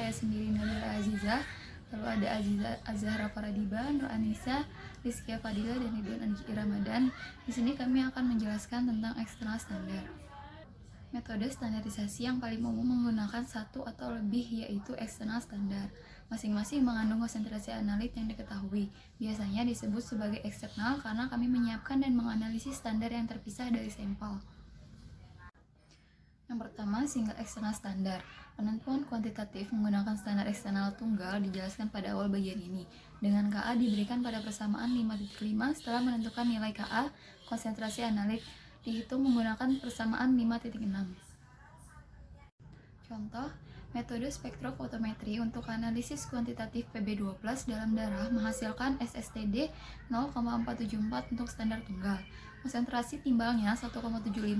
saya sendiri Nabila Azizah, lalu ada Azahra Faradiba, Nur Anissa, Rizkia Fadila, dan Ridwan Anji Ramadan. Di sini kami akan menjelaskan tentang eksternal standar. Metode standarisasi yang paling umum menggunakan satu atau lebih, yaitu eksternal standar. Masing-masing mengandung konsentrasi analit yang diketahui. Biasanya disebut sebagai eksternal karena kami menyiapkan dan menganalisis standar yang terpisah dari sampel. Yang pertama, single eksternal standar. Penentuan kuantitatif menggunakan standar eksternal tunggal dijelaskan pada awal bagian ini. Dengan KA diberikan pada persamaan 5.5 setelah menentukan nilai KA, konsentrasi analit dihitung menggunakan persamaan 5.6. Contoh, metode spektrofotometri untuk analisis kuantitatif Pb2+ dalam darah menghasilkan SSTD 0,474 untuk standar tunggal. Konsentrasi timbalnya 1,75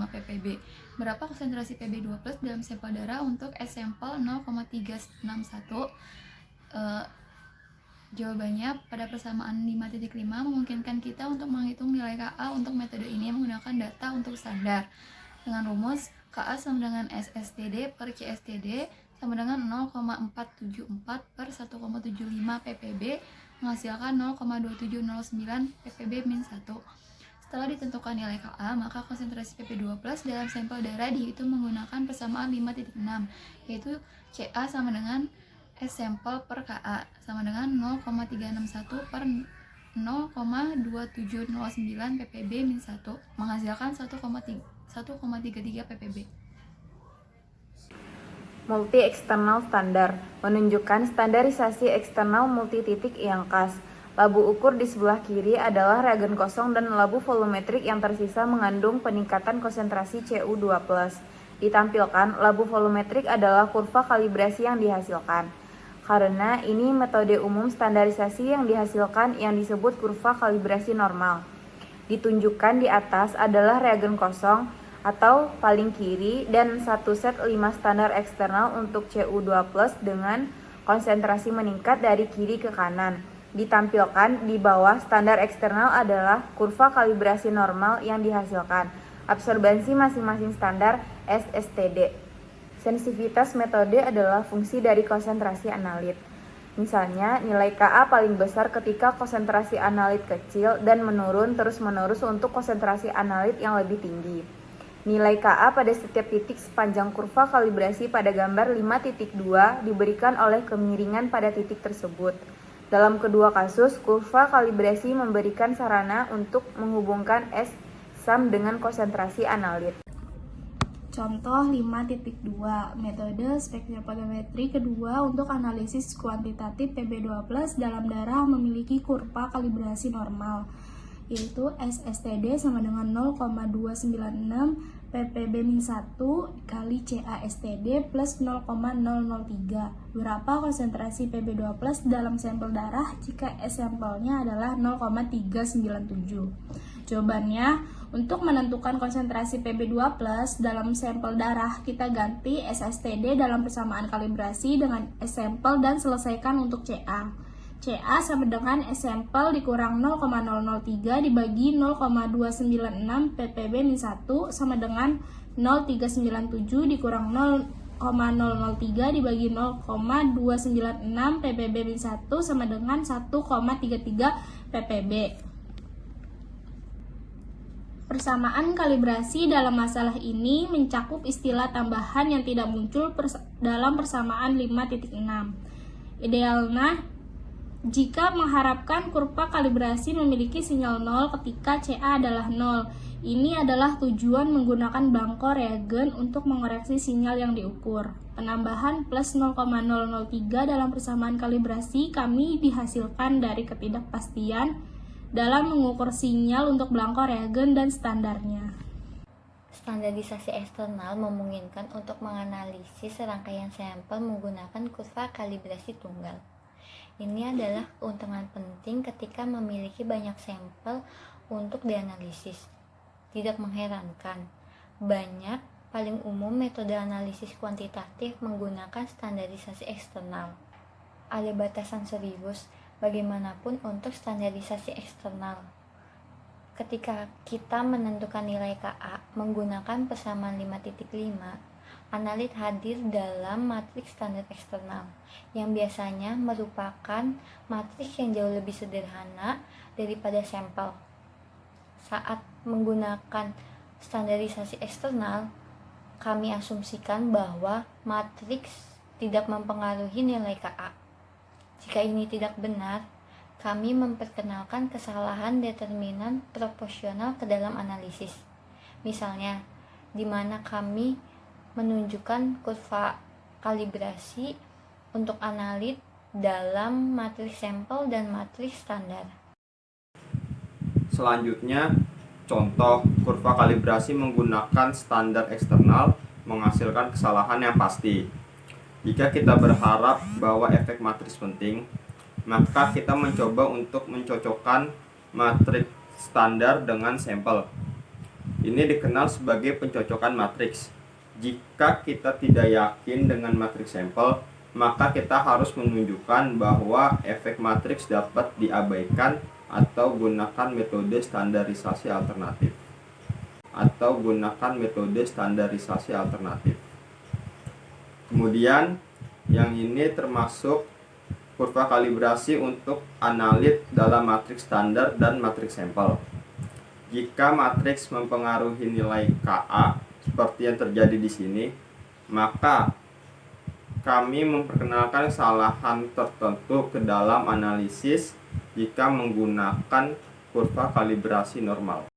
ppb. Berapa konsentrasi Pb2+ dalam sampel darah untuk S sampel 0,361? Jawabannya pada persamaan 5.5 memungkinkan kita untuk menghitung nilai KA untuk metode ini menggunakan data untuk standar. Dengan rumus KA sama dengan SSTD per CSTD sama dengan 0,474 per 1,75 ppb menghasilkan 0,2709 ppb-1. Setelah ditentukan nilai KA, maka konsentrasi Pp2+ dalam sampel darah dihitung menggunakan persamaan 5.6, yaitu CA sama dengan S sampel per KA sama dengan 0,361 per 0,2709 ppb-1 menghasilkan 1,33 ppb. Multi eksternal standar menunjukkan standarisasi eksternal multi titik yang khas. Labu ukur di sebelah kiri adalah reagen kosong dan labu volumetrik yang tersisa mengandung peningkatan konsentrasi Cu2+. Ditampilkan, labu volumetrik adalah kurva kalibrasi yang dihasilkan. Karena ini metode umum standarisasi yang dihasilkan yang disebut kurva kalibrasi normal. Ditunjukkan di atas adalah reagen kosong atau paling kiri dan satu set 5 standar eksternal untuk Cu2+ dengan konsentrasi meningkat dari kiri ke kanan. Ditampilkan di bawah standar eksternal adalah kurva kalibrasi normal yang dihasilkan. Absorbansi masing-masing standar SSTD. Sensitivitas metode adalah fungsi dari konsentrasi analit. Misalnya, nilai KA paling besar ketika konsentrasi analit kecil dan menurun terus-menerus untuk konsentrasi analit yang lebih tinggi. Nilai KA pada setiap titik sepanjang kurva kalibrasi pada gambar 5.2 diberikan oleh kemiringan pada titik tersebut. Dalam kedua kasus, kurva kalibrasi memberikan sarana untuk menghubungkan S SAM dengan konsentrasi analit. Contoh 5.2, metode spektrofotometri kedua untuk analisis kuantitatif Pb2+ dalam darah memiliki kurva kalibrasi normal, yaitu SSTD sama dengan 0,296 ppb-1 kali CASTD plus 0,003. Berapa konsentrasi Pb2+ dalam sampel darah jika S sampelnya adalah 0,397? Jawabannya, untuk menentukan konsentrasi Pb2+ dalam sampel darah, kita ganti SSTD dalam persamaan kalibrasi dengan S sampel dan selesaikan untuk CA. CA sama dengan S sampel dikurang 0,003 dibagi 0,296 ppb-1 sama dengan 0,397 dikurang 0,003 dibagi 0,296 ppb-1 sama dengan 1,33 ppb. Persamaan kalibrasi dalam masalah ini mencakup istilah tambahan yang tidak muncul dalam persamaan 5.6. Idealnya, jika mengharapkan kurva kalibrasi memiliki sinyal 0 ketika CA adalah 0. Ini adalah tujuan menggunakan blanko reagen untuk mengoreksi sinyal yang diukur. Penambahan plus 0,003 dalam persamaan kalibrasi kami dihasilkan dari ketidakpastian dalam mengukur sinyal untuk blanko reagen dan standarnya. Standarisasi eksternal memungkinkan untuk menganalisis serangkaian sampel menggunakan kurva kalibrasi tunggal. Ini adalah keuntungan penting ketika memiliki banyak sampel untuk dianalisis. Tidak mengherankan, banyak paling umum metode analisis kuantitatif menggunakan standarisasi eksternal. Ada batasan serius bagaimanapun untuk standarisasi eksternal. Ketika kita menentukan nilai KA menggunakan persamaan 5.5, analit hadir dalam matriks standar eksternal, yang biasanya merupakan matriks yang jauh lebih sederhana daripada sampel. Saat menggunakan standarisasi eksternal, kami asumsikan bahwa matriks tidak mempengaruhi nilai KA. Jika ini tidak benar, kami memperkenalkan kesalahan determinan proporsional ke dalam analisis. Misalnya, di mana kami menunjukkan kurva kalibrasi untuk analit dalam matriks sampel dan matriks standar. Selanjutnya, contoh kurva kalibrasi menggunakan standar eksternal menghasilkan kesalahan yang pasti. Jika kita berharap bahwa efek matriks penting, maka kita mencoba untuk mencocokkan matriks standar dengan sampel. Ini dikenal sebagai pencocokan matriks. Jika kita tidak yakin dengan matriks sampel, maka kita harus menunjukkan bahwa efek matriks dapat diabaikan atau gunakan metode standarisasi alternatif. Kemudian, yang ini termasuk kurva kalibrasi untuk analit dalam matriks standar dan matriks sampel. Jika matriks mempengaruhi nilai KA seperti yang terjadi di sini, maka kami memperkenalkan kesalahan tertentu ke dalam analisis jika menggunakan kurva kalibrasi normal.